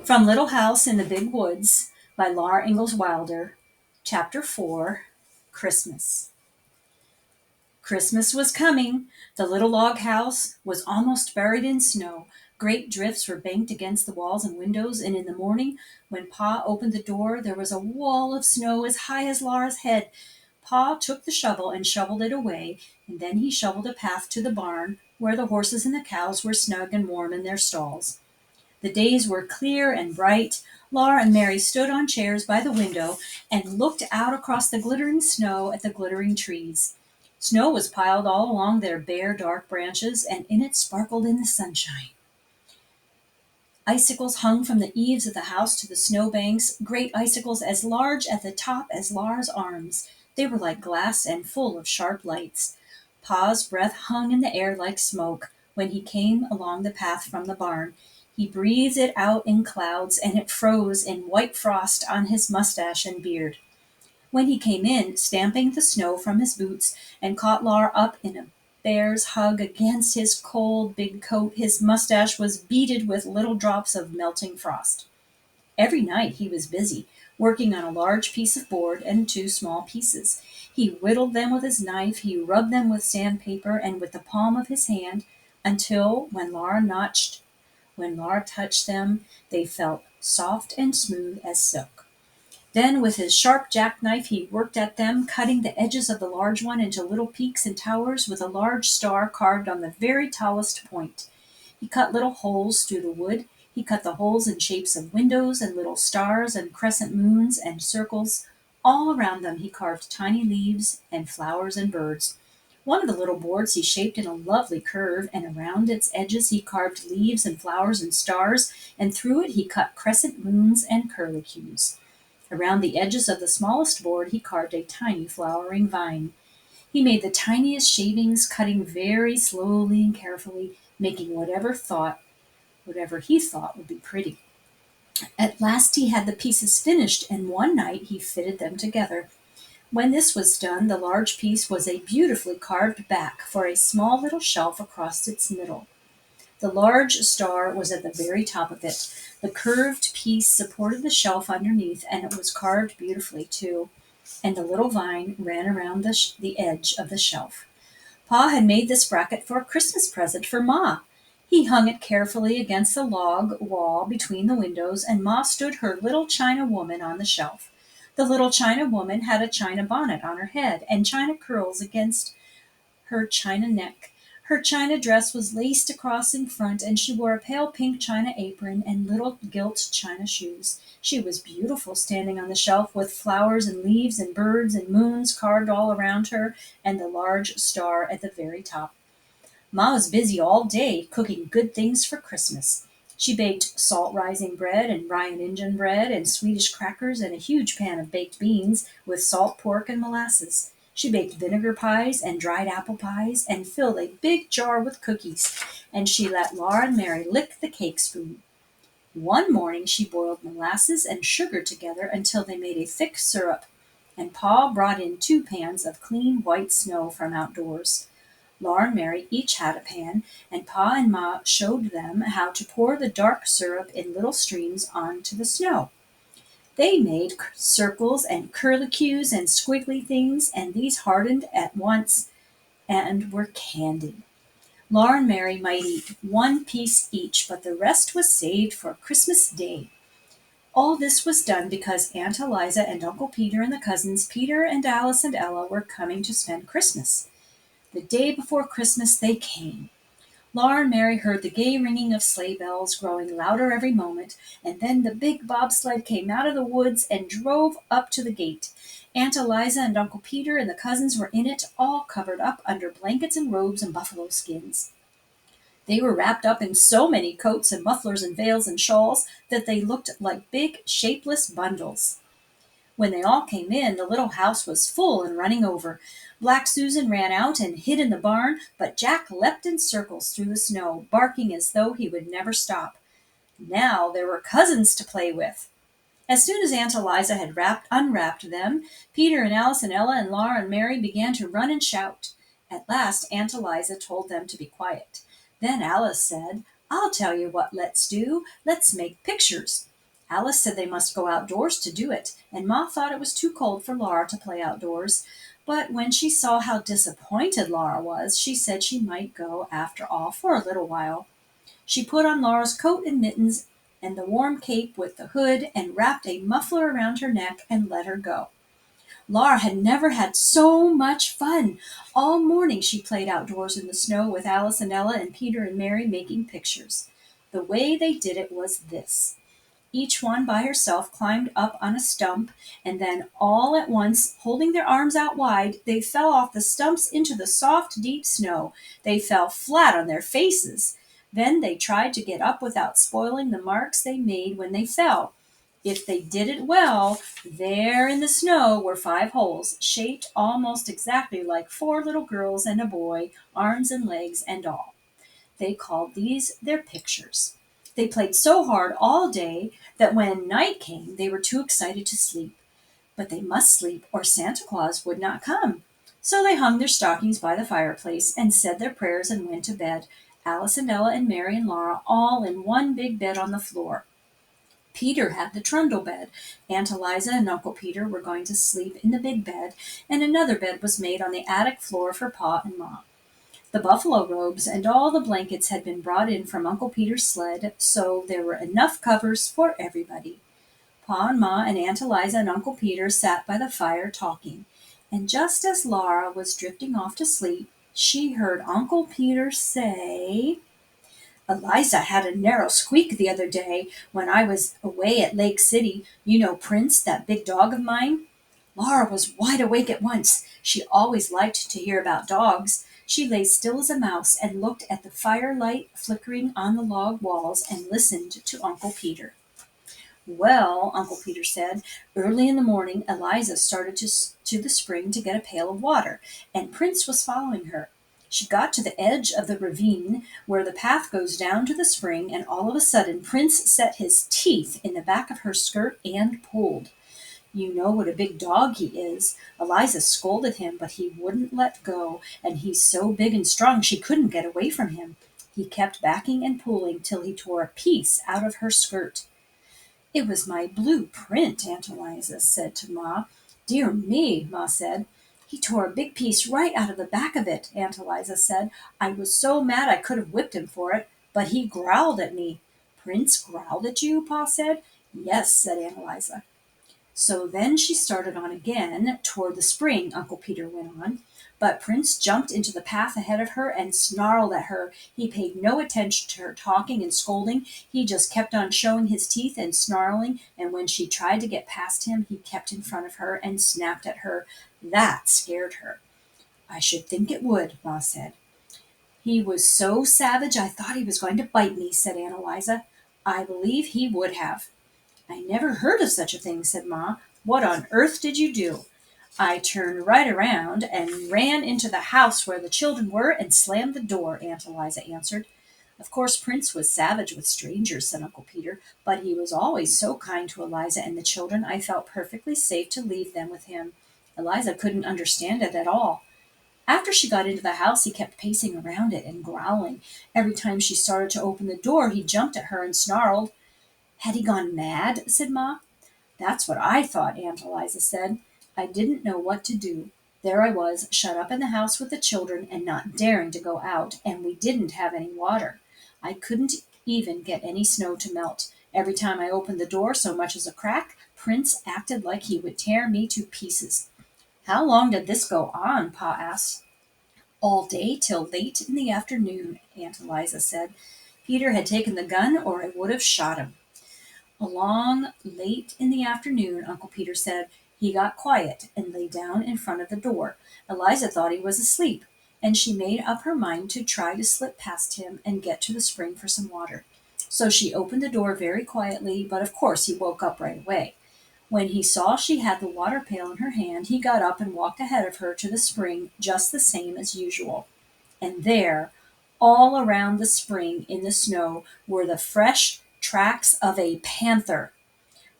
From Little House in the Big Woods by Laura Ingalls Wilder, Chapter 4, Christmas. Christmas was coming. The little log house was almost buried in snow. Great drifts were banked against the walls and windows, and in the morning, when Pa opened the door, there was a wall of snow as high as Laura's head. Pa took the shovel and shoveled it away, and then he shoveled a path to the barn, where the horses and the cows were snug and warm in their stalls. The days were clear and bright. Laura and Mary stood on chairs by the window and looked out across the glittering snow at the glittering trees. Snow was piled all along their bare, dark branches, and in it sparkled in the sunshine. Icicles hung from the eaves of the house to the snow banks, great icicles as large at the top as Laura's arms. They were like glass and full of sharp lights. Pa's breath hung in the air like smoke when he came along the path from the barn. He breathed it out in clouds, and it froze in white frost on his mustache and beard. When he came in, stamping the snow from his boots, and caught Laura up in a bear's hug against his cold big coat, his mustache was beaded with little drops of melting frost. Every night he was busy, working on a large piece of board and two small pieces. He whittled them with his knife, he rubbed them with sandpaper and with the palm of his hand, until when Laura touched them, they felt soft and smooth as silk. Then with his sharp jackknife he worked at them, cutting the edges of the large one into little peaks and towers with a large star carved on the very tallest point. He cut little holes through the wood. He cut the holes in shapes of windows and little stars and crescent moons and circles. All around them he carved tiny leaves and flowers and birds. One of the little boards he shaped in a lovely curve, and around its edges he carved leaves and flowers and stars, and through it he cut crescent moons and curlicues. Around the edges of the smallest board he carved a tiny flowering vine. He made the tiniest shavings, cutting very slowly and carefully, making whatever he thought would be pretty. At last he had the pieces finished, and one night he fitted them together. When this was done, the large piece was a beautifully carved back for a small little shelf across its middle. The large star was at the very top of it. The curved piece supported the shelf underneath, and it was carved beautifully, too, and the little vine ran around the edge of the shelf. Pa had made this bracket for a Christmas present for Ma. He hung it carefully against the log wall between the windows, and Ma stood her little china woman on the shelf. The little china woman had a china bonnet on her head and china curls against her china neck. Her china dress was laced across in front, and she wore a pale pink china apron and little gilt china shoes. She was beautiful standing on the shelf with flowers and leaves and birds and moons carved all around her, and the large star at the very top. Ma was busy all day cooking good things for Christmas. She baked salt rising bread and rye and Injun bread and Swedish crackers and a huge pan of baked beans with salt pork and molasses. She baked vinegar pies and dried apple pies and filled a big jar with cookies, and she let Laura and Mary lick the cake spoon. One morning she boiled molasses and sugar together until they made a thick syrup, and Pa brought in 2 pans of clean white snow from outdoors. Laura and Mary each had a pan, and Pa and Ma showed them how to pour the dark syrup in little streams onto the snow. They made circles and curlicues and squiggly things, and these hardened at once and were candy. Laura and Mary might eat one piece each, but the rest was saved for Christmas Day. All this was done because Aunt Eliza and Uncle Peter and the cousins Peter and Alice and Ella were coming to spend Christmas. The day before Christmas they came. Laura and Mary heard the gay ringing of sleigh bells growing louder every moment, and then the big bobsled came out of the woods and drove up to the gate. Aunt Eliza and Uncle Peter and the cousins were in it, all covered up under blankets and robes and buffalo skins. They were wrapped up in so many coats and mufflers and veils and shawls that they looked like big, shapeless bundles. When they all came in, the little house was full and running over. Black Susan ran out and hid in the barn, but Jack leapt in circles through the snow, barking as though he would never stop. Now there were cousins to play with. As soon as Aunt Eliza had unwrapped them, Peter and Alice and Ella and Laura and Mary began to run and shout. At last Aunt Eliza told them to be quiet. Then Alice said, "I'll tell you what let's do. Let's make pictures." Alice said they must go outdoors to do it, and Ma thought it was too cold for Laura to play outdoors. But when she saw how disappointed Laura was, she said she might go after all for a little while. She put on Laura's coat and mittens and the warm cape with the hood and wrapped a muffler around her neck and let her go. Laura had never had so much fun. All morning she played outdoors in the snow with Alice and Ella and Peter and Mary making pictures. The way they did it was this. Each one by herself climbed up on a stump, and then all at once, holding their arms out wide, they fell off the stumps into the soft, deep snow. They fell flat on their faces. Then they tried to get up without spoiling the marks they made when they fell. If they did it well, there in the snow were 5 holes, shaped almost exactly like 4 little girls and a boy, arms and legs and all. They called these their pictures. They played so hard all day that when night came, they were too excited to sleep. But they must sleep, or Santa Claus would not come. So they hung their stockings by the fireplace and said their prayers and went to bed, Alice and Ella and Mary and Laura all in one big bed on the floor. Peter had the trundle bed. Aunt Eliza and Uncle Peter were going to sleep in the big bed, and another bed was made on the attic floor for Pa and Ma. The buffalo robes and all the blankets had been brought in from Uncle Peter's sled, so there were enough covers for everybody. Pa and Ma and Aunt Eliza and Uncle Peter sat by the fire talking, and just as Laura was drifting off to sleep, she heard Uncle Peter say, "Eliza had a narrow squeak the other day when I was away at Lake City. You know Prince, that big dog of mine?" Laura was wide awake at once. She always liked to hear about dogs. She lay still as a mouse and looked at the firelight flickering on the log walls and listened to Uncle Peter. "Well," Uncle Peter said, "early in the morning Eliza started to the spring to get a pail of water, and Prince was following her. She got to the edge of the ravine where the path goes down to the spring, and all of a sudden Prince set his teeth in the back of her skirt and pulled. You know what a big dog he is. Eliza scolded him, but he wouldn't let go, and he's so big and strong she couldn't get away from him. He kept backing and pulling till he tore a piece out of her skirt." "It was my blue print," Aunt Eliza said to Ma. "Dear me," Ma said. "He tore a big piece right out of the back of it," Aunt Eliza said. "I was so mad I could have whipped him for it, but he growled at me." "Prince growled at you?" Pa said. "Yes," said Aunt Eliza. "So then she started on again toward the spring," Uncle Peter went on. "But Prince jumped into the path ahead of her and snarled at her. He paid no attention to her talking and scolding. He just kept on showing his teeth and snarling, and when she tried to get past him, he kept in front of her and snapped at her. That scared her." "I should think it would," Ma said. "He was so savage I thought he was going to bite me," said Aunt Eliza. "I believe he would have." "I never heard of such a thing," said Ma. "What on earth did you do?" "I turned right around and ran into the house where the children were and slammed the door," Aunt Eliza answered. "Of course Prince was savage with strangers," said Uncle Peter, "but he was always so kind to Eliza and the children I felt perfectly safe to leave them with him. Eliza couldn't understand it at all. After she got into the house, he kept pacing around it and growling. Every time she started to open the door, he jumped at her and snarled." "Had he gone mad?" said Ma. "That's what I thought," Aunt Eliza said. "I didn't know what to do. There I was, shut up in the house with the children and not daring to go out, and we didn't have any water. I couldn't even get any snow to melt. Every time I opened the door so much as a crack, Prince acted like he would tear me to pieces." "How long did this go on?" Pa asked. "All day till late in the afternoon," Aunt Eliza said. "Peter had taken the gun or I would have shot him." Along late in the afternoon, Uncle Peter said, he got quiet and lay down in front of the door. Eliza thought he was asleep, and she made up her mind to try to slip past him and get to the spring for some water. So she opened the door very quietly, but of course he woke up right away. When he saw she had the water pail in her hand, he got up and walked ahead of her to the spring just the same as usual. And there, all around the spring in the snow, were the fresh tracks of a panther.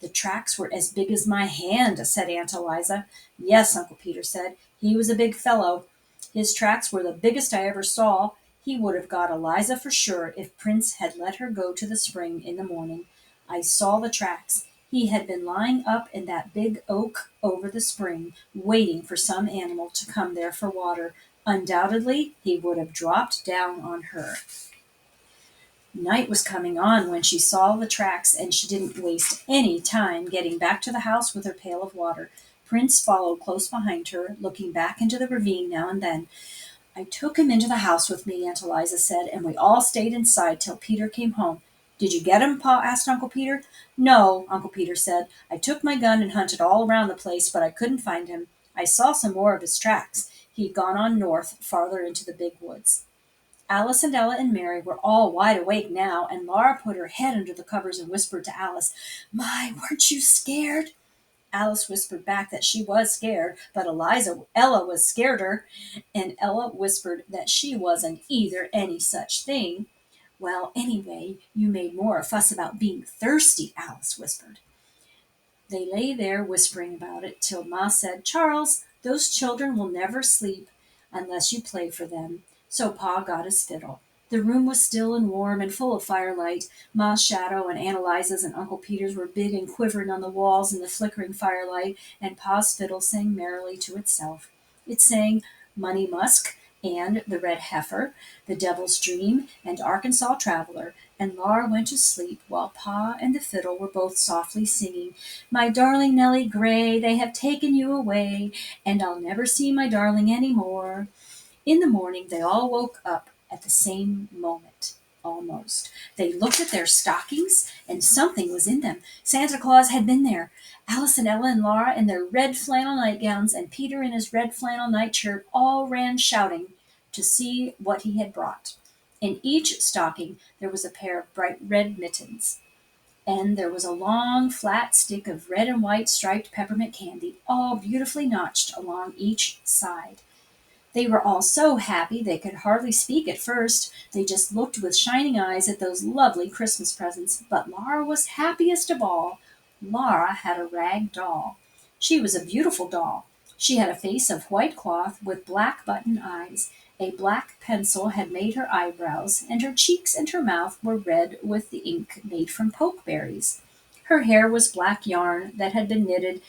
"The tracks were as big as my hand," said Aunt Eliza. "Yes," Uncle Peter said. "He was a big fellow. His tracks were the biggest I ever saw. He would have got Eliza for sure if Prince had let her go to the spring in the morning. I saw the tracks. He had been lying up in that big oak over the spring, waiting for some animal to come there for water. Undoubtedly, he would have dropped down on her. Night was coming on when she saw the tracks, and she didn't waste any time getting back to the house with her pail of water. Prince followed close behind her, looking back into the ravine now and then. I took him into the house with me, Aunt Eliza said, and we all stayed inside till Peter came home. Did you get him? Pa asked Uncle Peter. No, Uncle Peter said. I took my gun and hunted all around the place, but I couldn't find him. I saw some more of his tracks. He'd gone on north, farther into the big woods. Alice and Ella and Mary were all wide awake now, and Laura put her head under the covers and whispered to Alice, My, weren't you scared? Alice whispered back that she was scared, but Ella was scareder, and Ella whispered that she wasn't either any such thing. Well, anyway, you made more a fuss about being thirsty, Alice whispered. They lay there whispering about it till Ma said, Charles, those children will never sleep unless you play for them. So Pa got his fiddle. The room was still and warm and full of firelight. Ma's shadow and Aunt Eliza's and Uncle Peter's were big and quivering on the walls in the flickering firelight, and Pa's fiddle sang merrily to itself. It sang Money Musk and The Red Heifer, The Devil's Dream, and Arkansas Traveler, and Laura went to sleep while Pa and the fiddle were both softly singing, My darling Nellie Gray, they have taken you away, and I'll never see my darling any more. In the morning, they all woke up at the same moment, almost. They looked at their stockings, and something was in them. Santa Claus had been there. Alice and Ella and Laura in their red flannel nightgowns, and Peter in his red flannel nightshirt, all ran shouting to see what he had brought. In each stocking there was a pair of bright red mittens, and there was a long, flat stick of red and white striped peppermint candy, all beautifully notched along each side. They were all so happy they could hardly speak at first. They just looked with shining eyes at those lovely Christmas presents. But Laura was happiest of all. Laura had a rag doll. She was a beautiful doll. She had a face of white cloth with black button eyes. A black pencil had made her eyebrows, and her cheeks and her mouth were red with the ink made from pokeberries. Her hair was black yarn that had been knitted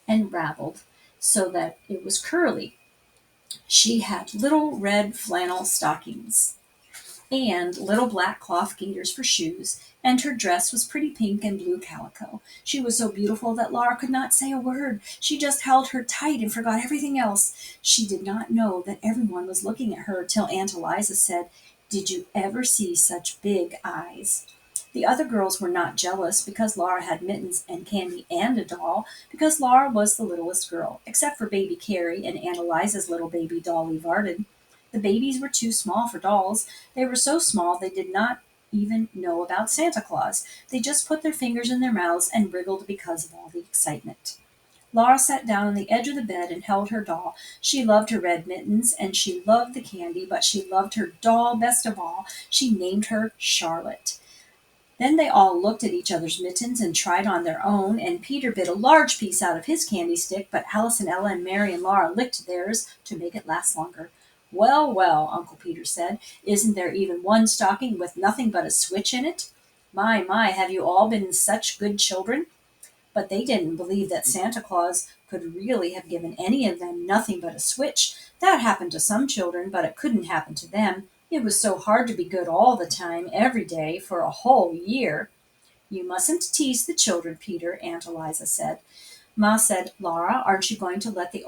and ravelled so that it was curly. She had little red flannel stockings and little black cloth gaiters for shoes, and her dress was pretty pink and blue calico. She was so beautiful that Laura could not say a word. She just held her tight and forgot everything else. She did not know that everyone was looking at her till Aunt Eliza said, Did you ever see such big eyes? The other girls were not jealous because Laura had mittens and candy and a doll, because Laura was the littlest girl, except for baby Carrie and Aunt Eliza's little baby Dolly Varden. The babies were too small for dolls. They were so small they did not even know about Santa Claus. They just put their fingers in their mouths and wriggled because of all the excitement. Laura sat down on the edge of the bed and held her doll. She loved her red mittens and she loved the candy, but she loved her doll best of all. She named her Charlotte. Then they all looked at each other's mittens and tried on their own, and Peter bit a large piece out of his candy stick, but Alice and Ella and Mary and Laura licked theirs to make it last longer. Well, well, Uncle Peter said, isn't there even one stocking with nothing but a switch in it? My, have you all been such good children? But they didn't believe that Santa Claus could really have given any of them nothing but a switch. That happened to some children, but it couldn't happen to them. It was so hard to be good all the time, every day, for a whole year. You mustn't tease the children, Peter, Aunt Eliza said. Ma said, Laura, aren't you going to let the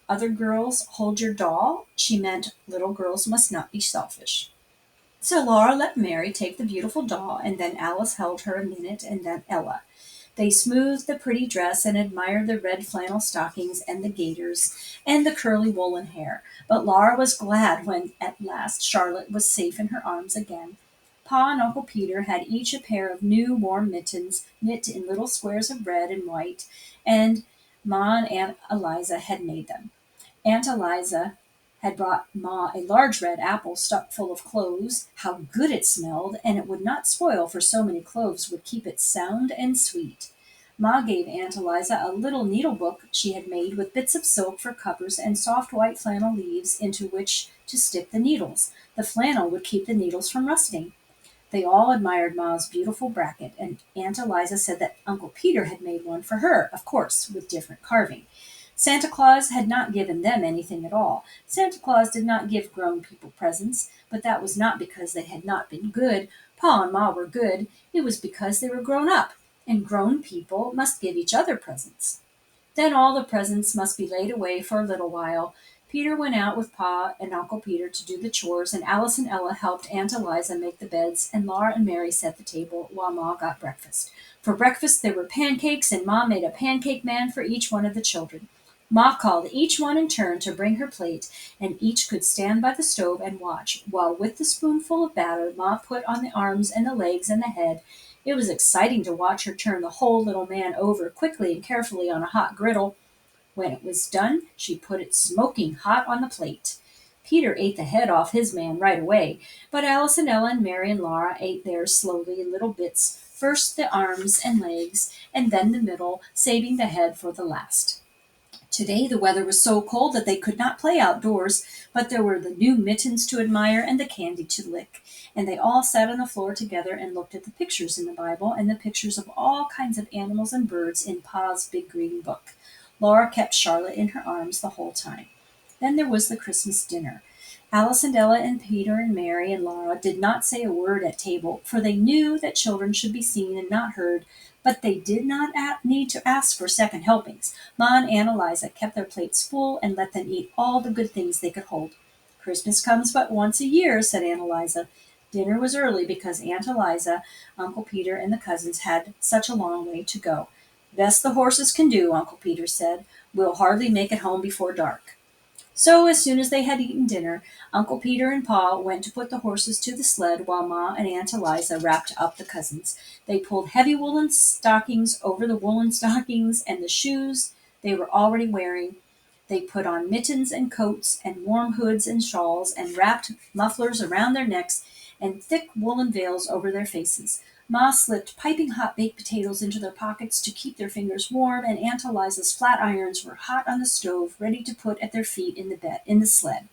other girls hold your doll? She meant little girls must not be selfish. So Laura let Mary take the beautiful doll, and then Alice held her a minute, and then Ella. They smoothed the pretty dress and admired the red flannel stockings and the gaiters and the curly woolen hair. But Laura was glad when at last Charlotte was safe in her arms again. Pa and Uncle Peter had each a pair of new warm mittens knit in little squares of red and white, and Ma and Aunt Eliza had made them. Aunt Eliza had brought Ma a large red apple stuck full of cloves. How good it smelled, and it would not spoil, for so many cloves would keep it sound and sweet. Ma gave Aunt Eliza a little needlebook she had made with bits of silk for covers and soft white flannel leaves into which to stick the needles. The flannel would keep the needles from rusting. They all admired Ma's beautiful bracket, and Aunt Eliza said that Uncle Peter had made one for her, of course, with different carving. Santa Claus had not given them anything at all. Santa Claus did not give grown people presents, but that was not because they had not been good. Pa and Ma were good. It was because they were grown up, and grown people must give each other presents. Then all the presents must be laid away for a little while. Peter went out with Pa and Uncle Peter to do the chores, and Alice and Ella helped Aunt Eliza make the beds, and Laura and Mary set the table while Ma got breakfast. For breakfast there were pancakes, and Ma made a pancake man for each one of the children. Ma called each one in turn to bring her plate, and each could stand by the stove and watch, while with the spoonful of batter Ma put on the arms and the legs and the head. It was exciting to watch her turn the whole little man over quickly and carefully on a hot griddle. When it was done, she put it smoking hot on the plate. Peter ate the head off his man right away, but Alice and Ella and Mary and Laura ate theirs slowly in little bits, first the arms and legs, and then the middle, saving the head for the last. Today the weather was so cold that they could not play outdoors, but there were the new mittens to admire and the candy to lick, and they all sat on the floor together and looked at the pictures in the Bible and the pictures of all kinds of animals and birds in Pa's big green book. Laura kept Charlotte in her arms the whole time. Then there was the Christmas dinner. Alice and Ella and Peter and Mary and Laura did not say a word at table, for they knew that children should be seen and not heard, but they did not need to ask for second helpings. Ma and Aunt Eliza kept their plates full and let them eat all the good things they could hold. Christmas comes but once a year, said Aunt Eliza. Dinner was early because Aunt Eliza, Uncle Peter, and the cousins had such a long way to go. Best the horses can do, Uncle Peter said. We'll hardly make it home before dark. So, as soon as they had eaten dinner, Uncle Peter and Pa went to put the horses to the sled while Ma and Aunt Eliza wrapped up the cousins. They pulled heavy woolen stockings over the woolen stockings and the shoes they were already wearing. They put on mittens and coats and warm hoods and shawls and wrapped mufflers around their necks and thick woolen veils over their faces. Ma slipped piping hot baked potatoes into their pockets to keep their fingers warm, and Aunt Eliza's flat irons were hot on the stove, ready to put at their feet in the sled.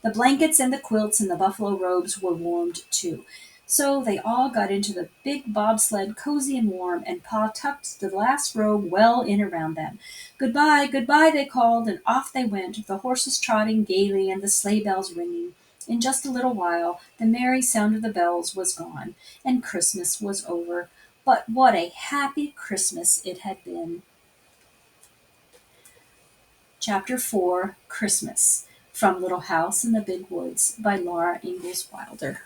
The blankets and the quilts and the buffalo robes were warmed too. So they all got into the big bobsled, cozy and warm, and Pa tucked the last robe well in around them. Goodbye, goodbye, they called, and off they went, the horses trotting gaily and the sleigh bells ringing. In just a little while, the merry sound of the bells was gone, and Christmas was over. But what a happy Christmas it had been! Chapter 4, Christmas, from Little House in the Big Woods by Laura Ingalls Wilder.